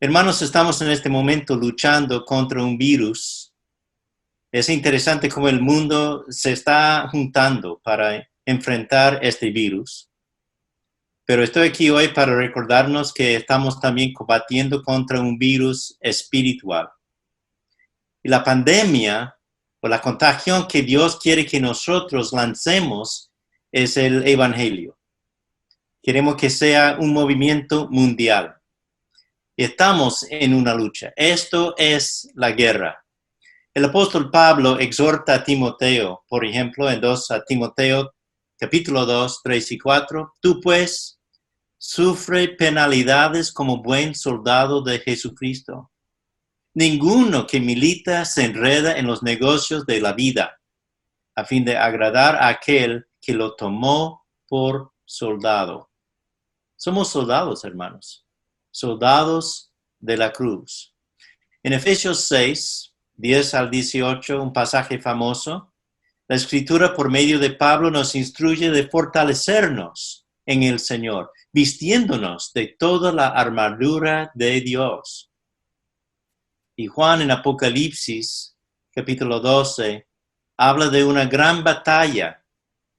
Hermanos, estamos en este momento luchando contra un virus. Es interesante cómo el mundo se está juntando para enfrentar este virus. Pero estoy aquí hoy para recordarnos que estamos también combatiendo contra un virus espiritual. Y la pandemia o la contagión que Dios quiere que nosotros lancemos es el Evangelio. Queremos que sea un movimiento mundial. Estamos en una lucha. Esto es la guerra. El apóstol Pablo exhorta a Timoteo, por ejemplo, en 2 Timoteo, capítulo 2, 3 y 4. Tú pues, sufre penalidades como buen soldado de Jesucristo. Ninguno que milita se enreda en los negocios de la vida, a fin de agradar a aquel que lo tomó por soldado. Somos soldados, hermanos, soldados de la cruz. En Efesios 6, 10 al 18, un pasaje famoso, la Escritura por medio de Pablo nos instruye de fortalecernos en el Señor, vistiéndonos de toda la armadura de Dios. Y Juan en Apocalipsis, capítulo 12, habla de una gran batalla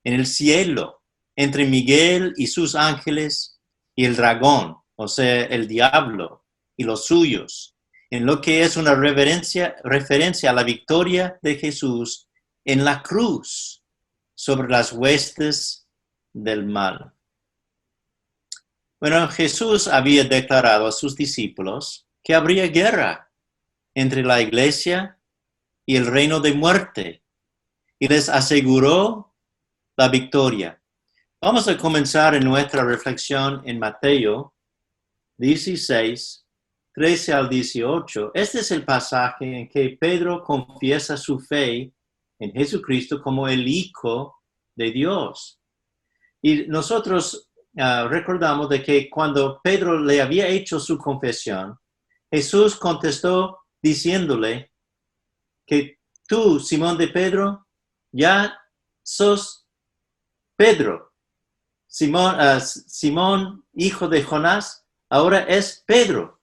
en el cielo entre Miguel y sus ángeles y el dragón, o sea, el diablo y los suyos, en lo que es una referencia a la victoria de Jesús en la cruz sobre las huestes del mal. Bueno, Jesús había declarado a sus discípulos que habría guerra entre la iglesia y el reino de muerte, y les aseguró la victoria. Vamos a comenzar en nuestra reflexión en Mateo 16, 13 al 18. Este es el pasaje en que Pedro confiesa su fe en Jesucristo como el Hijo de Dios. Y nosotros recordamos de que cuando Pedro le había hecho su confesión, Jesús contestó diciéndole que tú, Simón de Pedro, ya sos Pedro. Simón, hijo de Jonás, ahora es Pedro.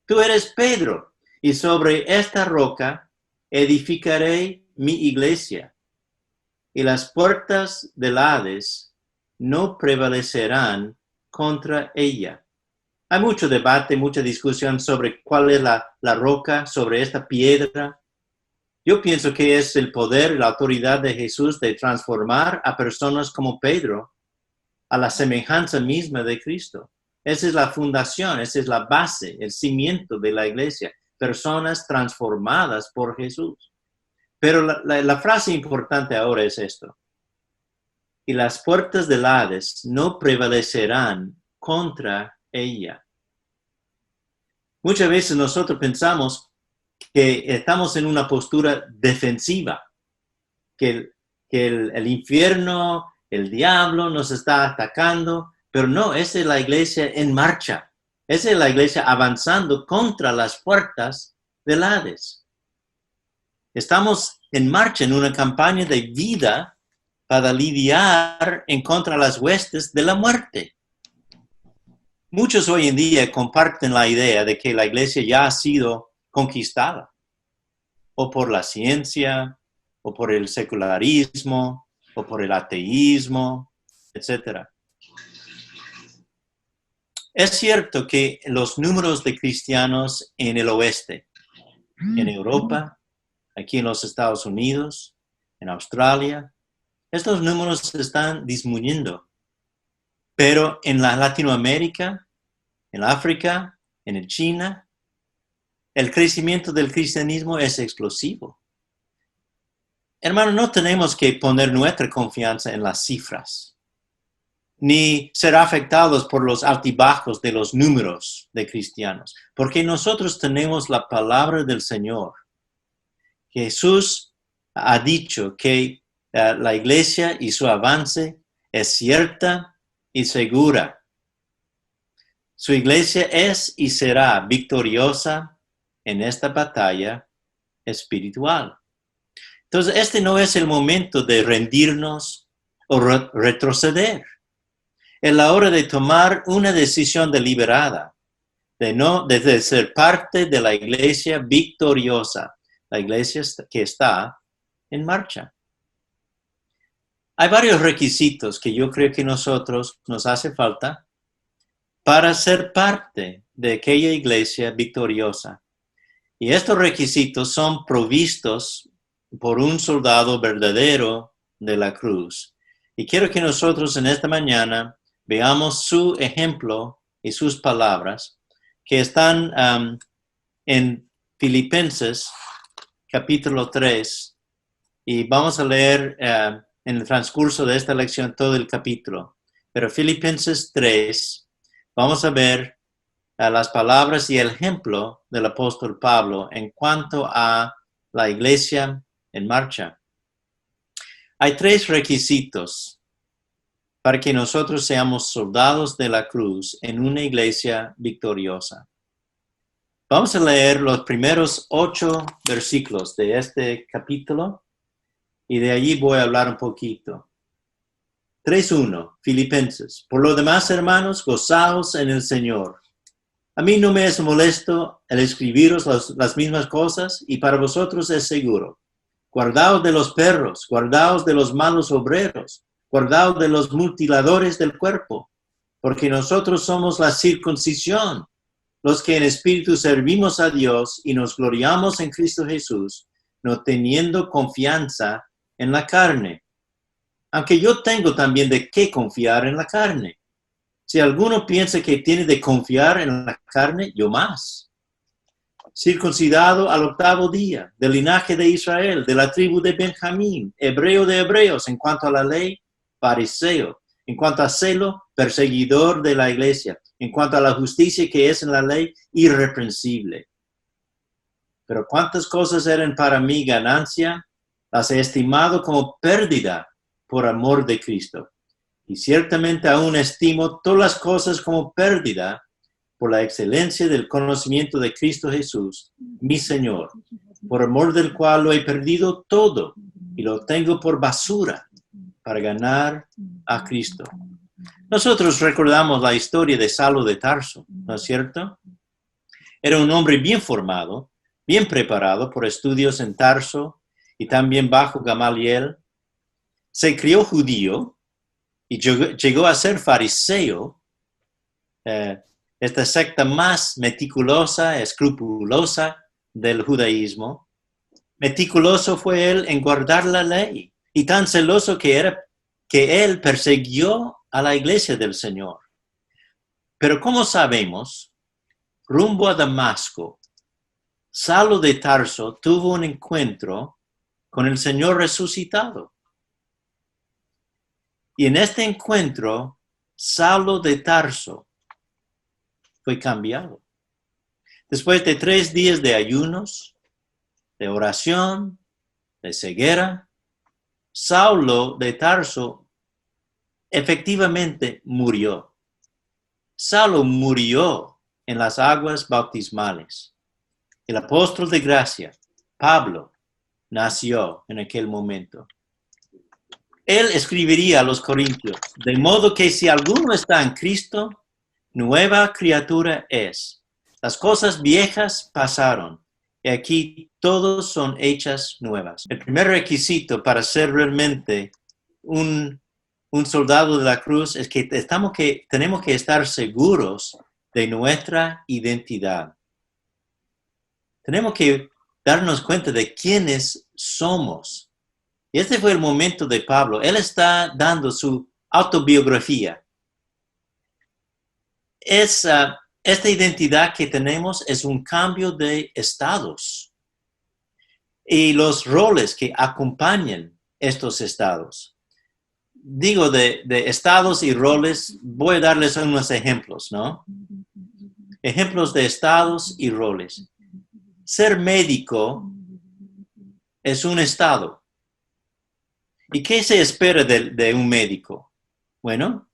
Tú eres Pedro, y sobre esta roca edificaré mi iglesia, y las puertas del Hades no prevalecerán contra ella. Hay mucho debate, mucha discusión sobre cuál es la roca, sobre esta piedra. Yo pienso que es el poder y la autoridad de Jesús de transformar a personas como Pedro a la semejanza misma de Cristo. Esa es la fundación, esa es la base, el cimiento de la iglesia. Personas transformadas por Jesús. Pero la frase importante ahora es esto. Y las puertas del Hades no prevalecerán contra ella. Muchas veces nosotros pensamos que estamos en una postura defensiva, que el infierno, el diablo nos está atacando, pero no, esa es la iglesia en marcha. Esa es la iglesia avanzando contra las puertas del Hades. Estamos en marcha en una campaña de vida para lidiar en contra de las huestes de la muerte. Muchos hoy en día comparten la idea de que la iglesia ya ha sido conquistada, o por la ciencia, o por el secularismo, o por el ateísmo, etc. Es cierto que los números de cristianos en el oeste, en Europa, aquí en los Estados Unidos, en Australia, estos números están disminuyendo. Pero en la Latinoamérica, en África, en China, el crecimiento del cristianismo es explosivo. Hermano, no tenemos que poner nuestra confianza en las cifras, ni ser afectados por los altibajos de los números de cristianos, porque nosotros tenemos la palabra del Señor. Jesús ha dicho que la iglesia y su avance es cierta y segura. Su iglesia es y será victoriosa en esta batalla espiritual. Entonces, este no es el momento de rendirnos o retroceder. Es la hora de tomar una decisión deliberada, de ser parte de la iglesia victoriosa, la iglesia que está en marcha. Hay varios requisitos que yo creo que nosotros nos hace falta para ser parte de aquella iglesia victoriosa. Y estos requisitos son provistos por un soldado verdadero de la cruz. Y quiero que nosotros en esta mañana veamos su ejemplo y sus palabras que están en Filipenses capítulo 3. Y vamos a leer en el transcurso de esta lección todo el capítulo. Pero Filipenses 3, vamos a ver las palabras y el ejemplo del apóstol Pablo en cuanto a la iglesia en marcha. Hay 3 requisitos para que nosotros seamos soldados de la cruz en una iglesia victoriosa. Vamos a leer los primeros 8 versículos de este capítulo y de allí voy a hablar un poquito. 3:1, Filipenses. Por lo demás, hermanos, gozaos en el Señor. A mí no me es molesto el escribiros las mismas cosas y para vosotros es seguro. Guardaos de los perros, guardaos de los malos obreros, guardaos de los mutiladores del cuerpo, porque nosotros somos la circuncisión, los que en espíritu servimos a Dios y nos gloriamos en Cristo Jesús, no teniendo confianza en la carne. Aunque yo tengo también de qué confiar en la carne. Si alguno piensa que tiene de confiar en la carne, yo más. Circuncidado al 8º día, del linaje de Israel, de la tribu de Benjamín, hebreo de hebreos, en cuanto a la ley, fariseo, en cuanto a celo, perseguidor de la iglesia, en cuanto a la justicia que es en la ley, irreprensible. Pero cuántas cosas eran para mí ganancia, las he estimado como pérdida por amor de Cristo. Y ciertamente aún estimo todas las cosas como pérdida por la excelencia del conocimiento de Cristo Jesús, mi Señor, por amor del cual lo he perdido todo y lo tengo por basura para ganar a Cristo. Nosotros recordamos la historia de Saulo de Tarso, ¿no es cierto? Era un hombre bien formado, bien preparado por estudios en Tarso y también bajo Gamaliel. Se crió judío y llegó a ser fariseo, esta secta más meticulosa, escrupulosa del judaísmo. Meticuloso fue él en guardar la ley y tan celoso que era que él persiguió a la iglesia del Señor. Pero como sabemos, rumbo a Damasco, Saulo de Tarso tuvo un encuentro con el Señor resucitado. Y en este encuentro, Saulo de Tarso fue cambiado. Después de 3 días de ayunos, de oración, de ceguera, Saulo de Tarso efectivamente murió. Saulo murió en las aguas bautismales. El apóstol de gracia, Pablo, nació en aquel momento. Él escribiría a los Corintios, de modo que si alguno está en Cristo, nueva criatura es. Las cosas viejas pasaron, y aquí todos son hechas nuevas. El primer requisito para ser realmente un soldado de la cruz es que tenemos que estar seguros de nuestra identidad. Tenemos que darnos cuenta de quiénes somos. Y este fue el momento de Pablo. Él está dando su autobiografía. Esta identidad que tenemos es un cambio de estados y los roles que acompañan estos estados. Digo de estados y roles, voy a darles unos ejemplos, ¿no? Ejemplos de estados y roles. Ser médico es un estado. ¿Y qué se espera de un médico? Bueno,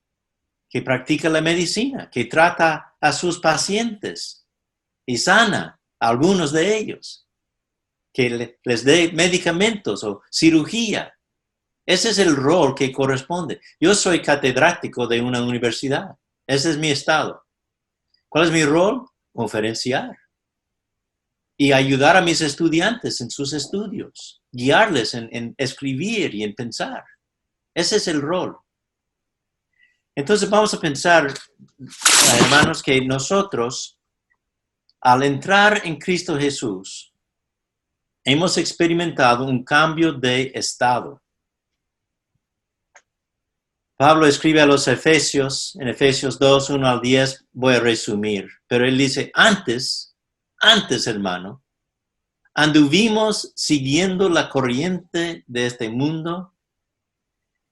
que practica la medicina, que trata a sus pacientes y sana a algunos de ellos, que les dé medicamentos o cirugía. Ese es el rol que corresponde. Yo soy catedrático de una universidad. Ese es mi estado. ¿Cuál es mi rol? conferenciar y ayudar a mis estudiantes en sus estudios, guiarles en escribir y en pensar. Ese es el rol. Entonces vamos a pensar, hermanos, que nosotros, al entrar en Cristo Jesús, hemos experimentado un cambio de estado. Pablo escribe a los Efesios, en Efesios 2, 1 al 10, voy a resumir, pero él dice, antes, hermano, anduvimos siguiendo la corriente de este mundo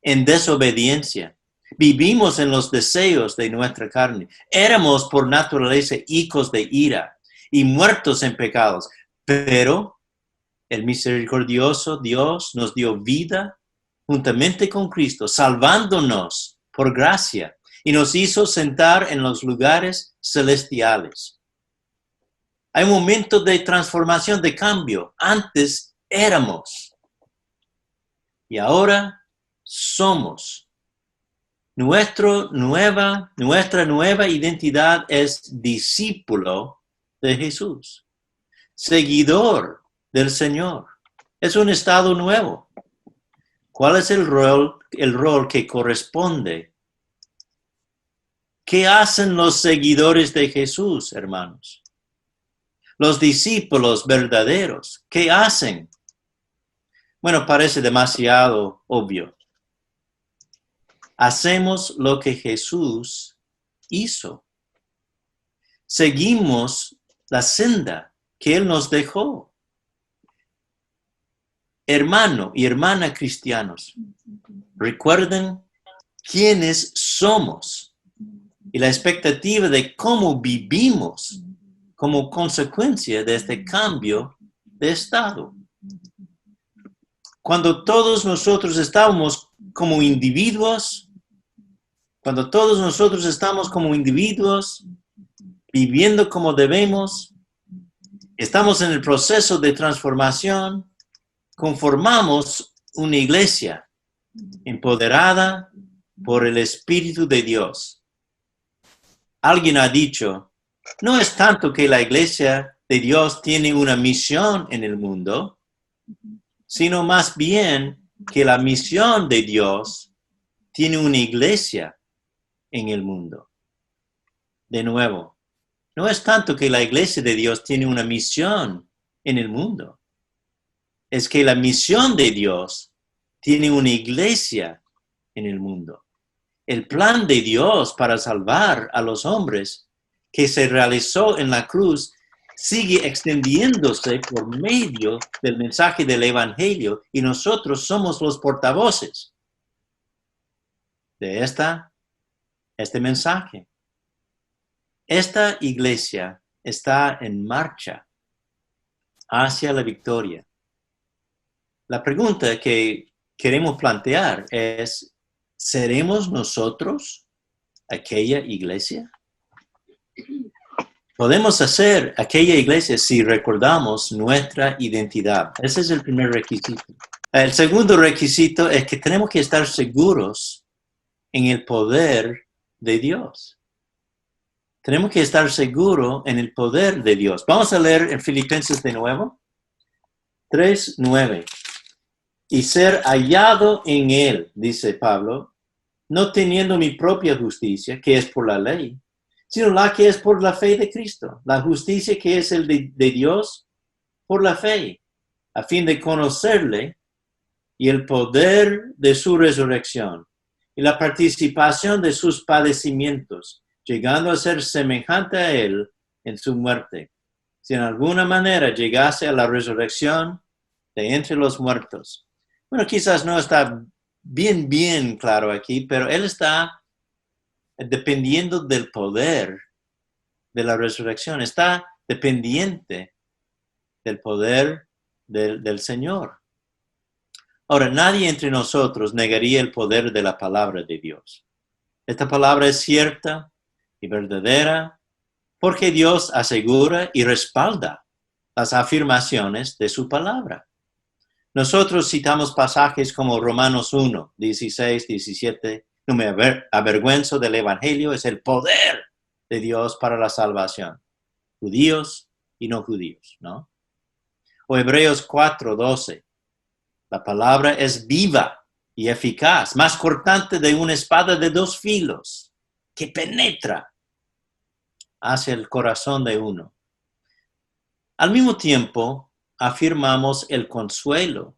en desobediencia. Vivimos en los deseos de nuestra carne. Éramos por naturaleza hijos de ira y muertos en pecados, pero el misericordioso Dios nos dio vida juntamente con Cristo, salvándonos por gracia, y nos hizo sentar en los lugares celestiales. Hay un momento de transformación, de cambio. Antes éramos, y ahora somos. Nuestra nueva identidad es discípulo de Jesús, seguidor del Señor. Es un estado nuevo. ¿Cuál es el rol que corresponde? ¿Qué hacen los seguidores de Jesús, hermanos? Los discípulos verdaderos, ¿qué hacen? Bueno, parece demasiado obvio. Hacemos lo que Jesús hizo. Seguimos la senda que Él nos dejó. Hermano y hermana cristianos, recuerden quiénes somos y la expectativa de cómo vivimos como consecuencia de este cambio de estado. Cuando todos nosotros estamos como individuos, viviendo como debemos, estamos en el proceso de transformación, conformamos una iglesia empoderada por el Espíritu de Dios. Alguien ha dicho, no es tanto que la iglesia de Dios tiene una misión en el mundo, sino más bien que la misión de Dios tiene una iglesia en el mundo. De nuevo, no es tanto que la iglesia de Dios tiene una misión en el mundo, es que la misión de Dios tiene una iglesia en el mundo. El plan de Dios para salvar a los hombres que se realizó en la cruz sigue extendiéndose por medio del mensaje del Evangelio y nosotros somos los portavoces de este mensaje. Esta iglesia está en marcha hacia la victoria. La pregunta que queremos plantear es, ¿seremos nosotros aquella iglesia? Podemos hacer aquella iglesia si recordamos nuestra identidad. Ese es el primer requisito. El segundo requisito es que tenemos que estar seguros en el poder de Dios. Tenemos que estar seguros en el poder de Dios. Vamos a leer en Filipenses de nuevo. 3:9. Y ser hallado en Él, dice Pablo, no teniendo mi propia justicia, que es por la ley, sino la que es por la fe de Cristo. La justicia que es el de Dios por la fe, a fin de conocerle y el poder de su resurrección y la participación de sus padecimientos, llegando a ser semejante a Él en su muerte, si en alguna manera llegase a la resurrección de entre los muertos. Bueno, quizás no está bien claro aquí, pero Él está dependiendo del poder de la resurrección, está dependiente del poder del Señor. Ahora, nadie entre nosotros negaría el poder de la palabra de Dios. Esta palabra es cierta y verdadera porque Dios asegura y respalda las afirmaciones de su palabra. Nosotros citamos pasajes como Romanos 1, 16, 17, no me avergüenzo del Evangelio, es el poder de Dios para la salvación. judíos y no judíos, ¿no? O Hebreos 4:12. La palabra es viva y eficaz, más cortante de una espada de dos filos, que penetra hacia el corazón de uno. Al mismo tiempo, afirmamos el consuelo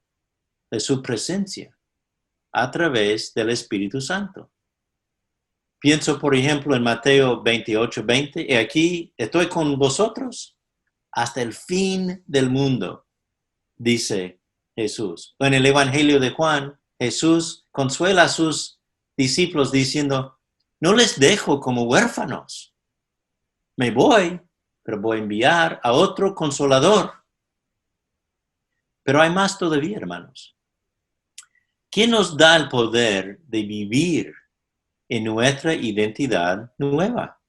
de su presencia a través del Espíritu Santo. Pienso, por ejemplo, en Mateo 28:20, y aquí estoy con vosotros hasta el fin del mundo, dice Jesús. En el Evangelio de Juan, Jesús consuela a sus discípulos diciendo, no les dejo como huérfanos. Me voy, pero voy a enviar a otro consolador. Pero hay más todavía, hermanos. ¿Quién nos da el poder de vivir en nuestra identidad nueva?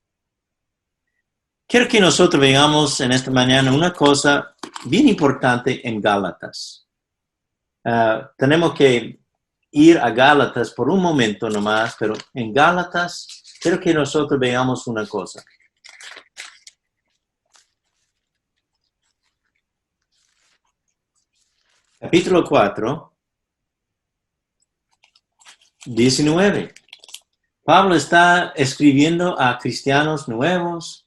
Quiero que nosotros veamos en esta mañana una cosa bien importante en Gálatas. Tenemos que ir a Gálatas por un momento nomás, pero en Gálatas quiero que nosotros veamos una cosa. Capítulo 4, 19. Pablo está escribiendo a cristianos nuevos,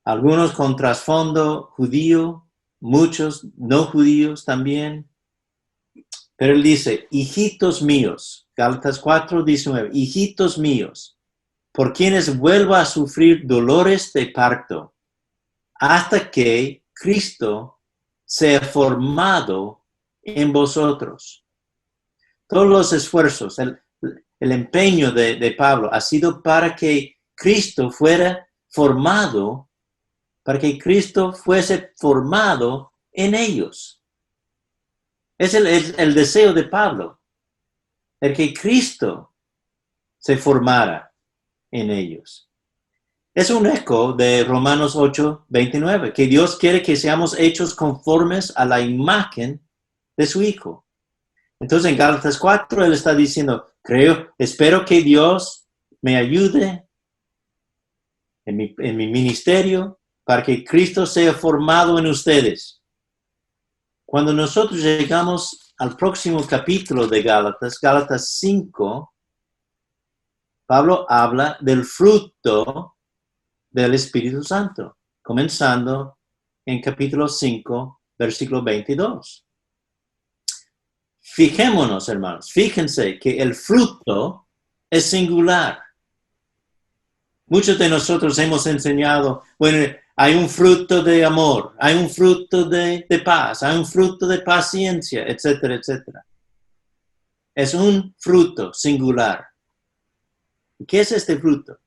algunos con trasfondo judío, muchos no judíos también. Pero él dice, hijitos míos, Gálatas 4:19, hijitos míos, por quienes vuelva a sufrir dolores de parto, hasta que Cristo sea formado en vosotros. Todos los esfuerzos, el empeño de Pablo ha sido para que Cristo fuera formado, para que Cristo fuese formado en ellos. Es el deseo de Pablo, el que Cristo se formara en ellos. Es un eco de Romanos 8:29, que Dios quiere que seamos hechos conformes a la imagen de su Hijo. Entonces en Gálatas 4 él está diciendo, espero que Dios me ayude en mi ministerio para que Cristo sea formado en ustedes. Cuando nosotros llegamos al próximo capítulo de Gálatas, Gálatas 5, Pablo habla del fruto del Espíritu Santo, comenzando en capítulo 5, versículo 22. Fijémonos, hermanos, fíjense que el fruto es singular. Muchos de nosotros hemos enseñado, bueno, hay un fruto de amor, hay un fruto de paz, hay un fruto de paciencia, etcétera, etcétera. Es un fruto singular. ¿Qué es este fruto?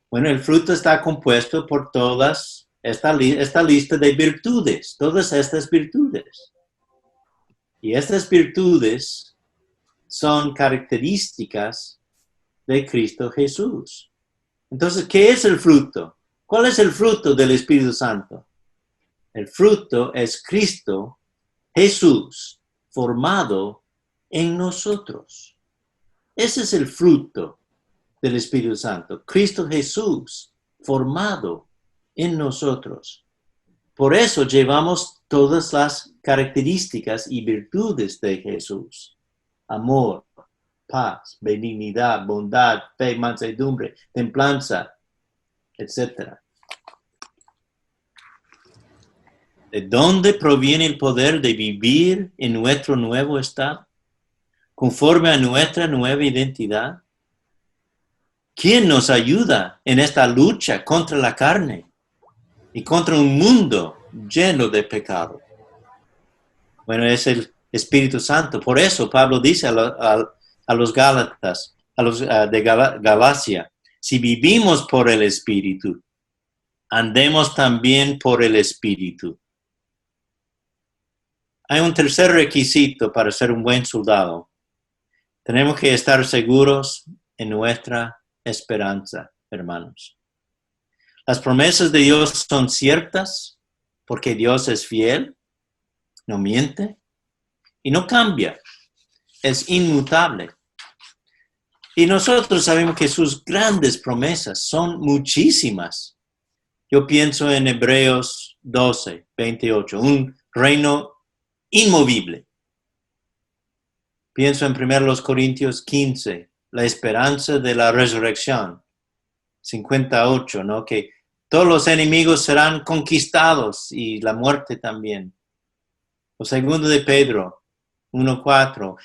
Bueno, el fruto está compuesto por todas esta lista de virtudes, todas estas virtudes. Y estas virtudes son características de Cristo Jesús. Entonces, ¿qué es el fruto? ¿Cuál es el fruto del Espíritu Santo? El fruto es Cristo Jesús formado en nosotros. Ese es el fruto del Espíritu Santo. Cristo Jesús formado en nosotros. Por eso llevamos todas las características y virtudes de Jesús. Amor, paz, benignidad, bondad, fe, mansedumbre, templanza, etc. ¿De dónde proviene el poder de vivir en nuestro nuevo estado? Conforme a nuestra nueva identidad. ¿Quién nos ayuda en esta lucha contra la carne y contra un mundo lleno de pecado? Bueno, es el Espíritu Santo. Por eso Pablo dice a los Gálatas, a los de Galacia, si vivimos por el Espíritu, andemos también por el Espíritu. Hay un tercer requisito para ser un buen soldado. Tenemos que estar seguros en nuestra esperanza, hermanos. Las promesas de Dios son ciertas porque Dios es fiel, no miente y no cambia. Es inmutable. Y nosotros sabemos que sus grandes promesas son muchísimas. Yo pienso en Hebreos 12, 28, un reino inmovible. Pienso en 1 Corintios 15, la esperanza de la resurrección. 58, ¿no? Que todos los enemigos serán conquistados y la muerte también. O segundo de Pedro 1:4.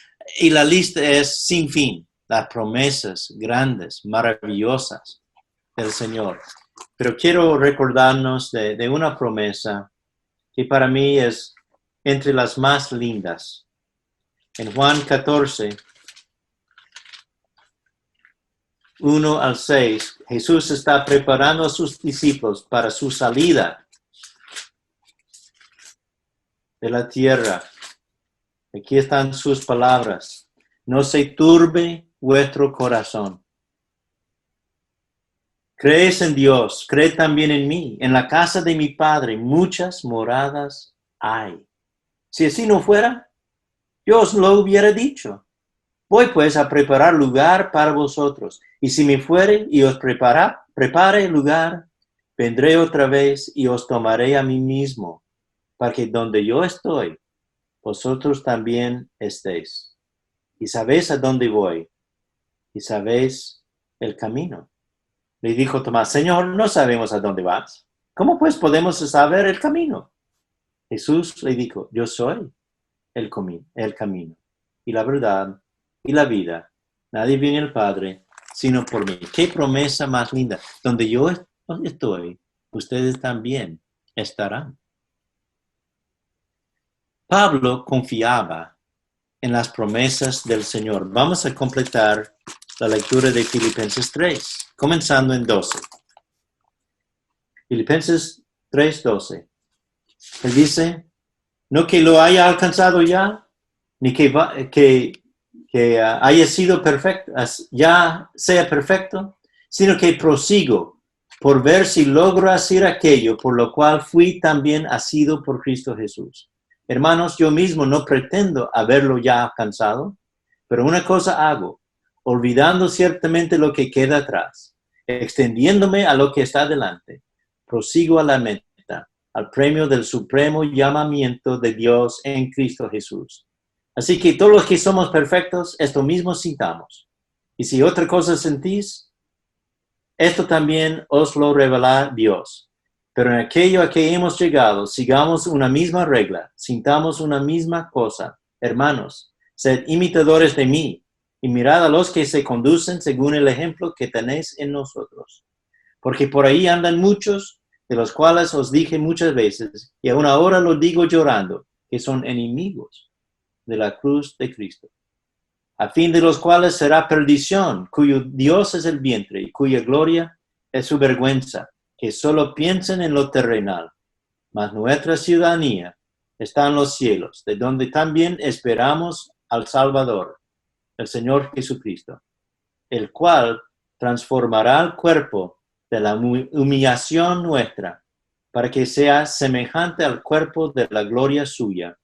Y la lista es sin fin. Las promesas grandes, maravillosas del Señor. Pero quiero recordarnos de una promesa que para mí es entre las más lindas. En Juan 14, 1 al 6, Jesús está preparando a sus discípulos para su salida de la tierra. Aquí están sus palabras. No se turbe vuestro corazón. Crees en Dios, cree también en mí. En la casa de mi Padre muchas moradas hay. Si así no fuera, yo os lo hubiera dicho. Voy pues a preparar lugar para vosotros. Y si me fuere y os prepare lugar, vendré otra vez y os tomaré a mí mismo, para que donde yo estoy, vosotros también estéis. Y sabéis a dónde voy, y sabéis el camino. Le dijo Tomás, Señor, no sabemos a dónde vas. ¿Cómo pues podemos saber el camino? Jesús le dijo, yo soy el camino, y la verdad, y la vida. Nadie viene al Padre, sino por mí. ¡Qué promesa más linda! Donde yo estoy, ustedes también estarán. Pablo confiaba en las promesas del Señor. Vamos a completar la lectura de Filipenses 3, comenzando en 12. Filipenses 3:12. Él dice, no que lo haya alcanzado ya, ni que haya sido perfecto, ya sea perfecto, sino que prosigo por ver si logro hacer aquello por lo cual fui también asido por Cristo Jesús. Hermanos, yo mismo no pretendo haberlo ya alcanzado, pero una cosa hago, olvidando ciertamente lo que queda atrás, extendiéndome a lo que está delante, prosigo a la meta, al premio del supremo llamamiento de Dios en Cristo Jesús. Así que todos los que somos perfectos, esto mismo sintamos. Y si otra cosa sentís, esto también os lo revela Dios. Pero en aquello a que hemos llegado, sigamos una misma regla, sintamos una misma cosa. Hermanos, sed imitadores de mí, y mirad a los que se conducen según el ejemplo que tenéis en nosotros. Porque por ahí andan muchos, de los cuales os dije muchas veces, y aún ahora lo digo llorando, que son enemigos de la cruz de Cristo, a fin de los cuales será perdición, cuyo Dios es el vientre y cuya gloria es su vergüenza, que solo piensen en lo terrenal, mas nuestra ciudadanía está en los cielos, de donde también esperamos al Salvador, el Señor Jesucristo, el cual transformará el cuerpo de la humillación nuestra, para que sea semejante al cuerpo de la gloria suya,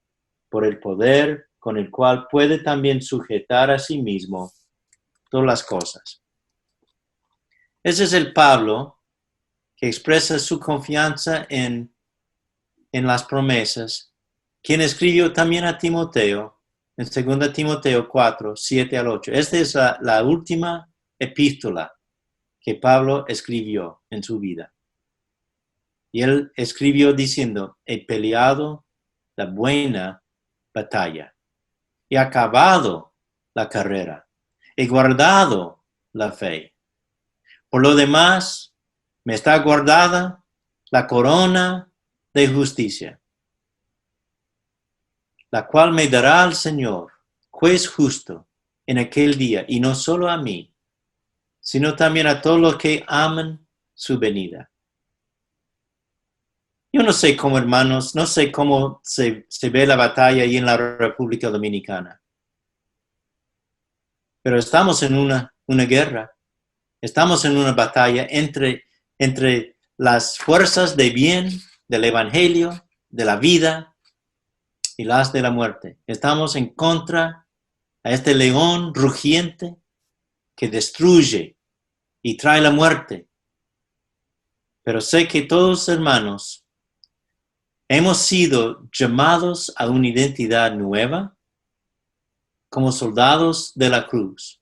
por el poder con el cual puede también sujetar a sí mismo todas las cosas. Ese es el Pablo que expresa su confianza en las promesas, quien escribió también a Timoteo, en 2 Timoteo 4, 7 al 8. Esta es la última epístola que Pablo escribió en su vida. Y él escribió diciendo, he peleado la buena batalla. He acabado la carrera. He guardado la fe. Por lo demás, me está guardada la corona de justicia, la cual me dará el Señor, juez justo, en aquel día, y no solo a mí, sino también a todos los que aman su venida. Yo no sé cómo, hermanos, no sé cómo se ve la batalla ahí en la República Dominicana. Pero estamos en una guerra. Estamos en una batalla entre las fuerzas de bien, del Evangelio, de la vida y las de la muerte. Estamos en contra a este león rugiente que destruye y trae la muerte. Pero sé que todos hermanos hemos sido llamados a una identidad nueva como soldados de la cruz,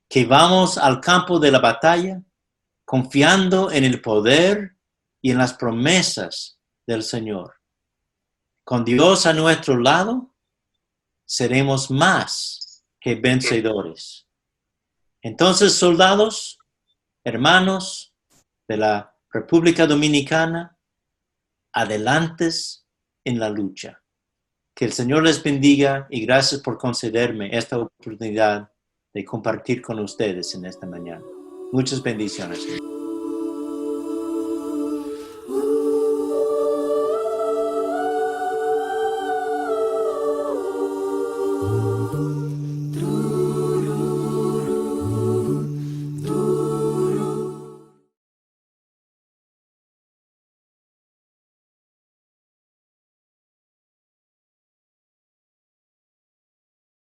que vamos al campo de la batalla confiando en el poder y en las promesas del Señor. Con Dios a nuestro lado, seremos más que vencedores. Entonces, soldados, hermanos de la República Dominicana, adelantes en la lucha. Que el Señor les bendiga y gracias por concederme esta oportunidad de compartir con ustedes en esta mañana. Muchas bendiciones.